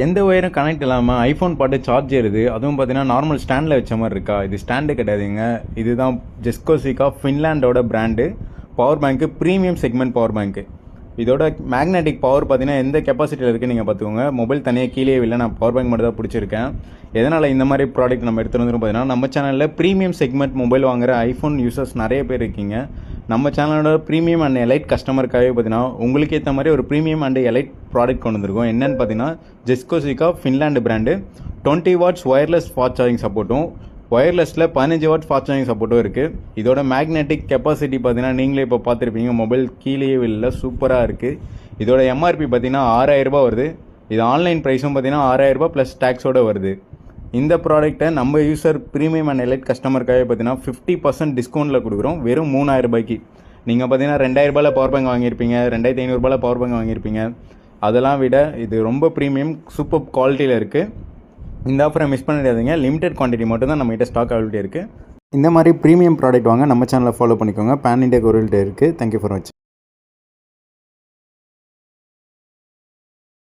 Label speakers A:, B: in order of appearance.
A: எந்த ஒயரும் கனெக்ட் இல்லாமல் ஐஃபோன் பாட்டு சார்ஜ் ஏறுது. அதுவும் பார்த்தீங்கன்னா நார்மல் ஸ்டாண்டில் வச்ச மாதிரி இருக்கா? இது ஸ்டாண்டு கிடையாதுங்க. இதுதான் ஜெஸ்கோசிகா ஃபின்லாண்டோட பிராண்டு பவர் பேங்க்கு, ப்ரீமியம் செக்மெண்ட் பவர் பேங்க்கு. இதோட மேக்னெட்டிக் பவர் பார்த்தீங்கன்னா எந்த கெப்பாசிட்டியில் இருக்குது நீங்கள் பார்த்துக்கோங்க. மொபைல் தனியாக கீழே இல்லை, நான் பவர் பேங்க் மட்டும் தான் பிடிச்சிருக்கேன். எதனால் இந்த மாதிரி ப்ராடக்ட் நம்ம எடுத்துகிட்டு வந்துடும் பார்த்தீங்கன்னா, நம்ம சேனலில் ப்ரீமியம் செக்மெண்ட் மொபைல் வாங்குகிற ஐஃபோன் யூசர்ஸ் நிறைய பேர் இருக்கீங்க. நம்ம சேனலோட ப்ரீமியம் அண்ட் எலைட் கஸ்டமருக்காகவே பார்த்தீங்கன்னா உங்களுக்கு ஏற்ற மாதிரி ஒரு ப்ரீமியம் அண்ட் எலைட் ப்ராடக்ட் கொண்டு வந்திருக்கோம். என்னென்னு பார்த்தீங்கன்னா, ஜெஸ்கோசிகா Finland brand 20 watts wireless fast charging சப்போர்ட்டும், ஒயர்லெஸில் 15 வாட்ஸ் ஃபாஸ்ட் சார்ஜிங் சப்போர்ட்டும் இருக்குது. இதோட மேக்னெட்டிக் கெப்பாசிட்டி பார்த்தீங்கன்னா நீங்களே இப்போ பார்த்துருப்பீங்க, மொபைல் கீழே இல்லை, சூப்பராக இருக்குது. இதோட எம்ஆர்பி பார்த்தீங்கன்னா 6000 ரூபா வருது. இது ஆன்லைன் ப்ரைஸும் பார்த்தீங்கன்னா 6000 ரூபா ப்ளஸ் டேக்ஸோடு வருது. இந்த ப்ராடக்ட்டை நம்ம யூசர் ப்ரீமியம் அண்ட் எலைட் கஸ்டமருக்காகவே பார்த்தீங்கன்னா 50% டிஸ்கவுண்ட்டில் கொடுக்குறோம், வெறும் 3000 ரூபாய்க்கு. நீங்கள் பார்த்தீங்கன்னா 2000 ரூபாயில் பவர் பேங்க் வாங்கியிருப்பீங்க, 2500 ரூபாயில் பவர் பேங்க் வாங்கியிருப்பீங்க. அதெல்லாம் விட இது ரொம்ப ப்ரீமியம், சூப்பர் குவாலிட்டியில் இருக்குது. இந்த ஆஃபரை மிஸ் பண்ணிடாதீங்க. லிமிடெட் குவான்டிட்டி மட்டும் தான் நம்மகிட்ட ஸ்டாக் அவைலபிலிட்டி இருக்குது. இந்த மாதிரி ப்ரீமியம் ப்ராடக்ட் வாங்க நம்ம சேனலை ஃபாலோ பண்ணிக்கோங்க. பேன் இண்டியா கொரியல்கிட்ட இருக்குது. தேங்க்யூ ஃபார் வாட்சிங்.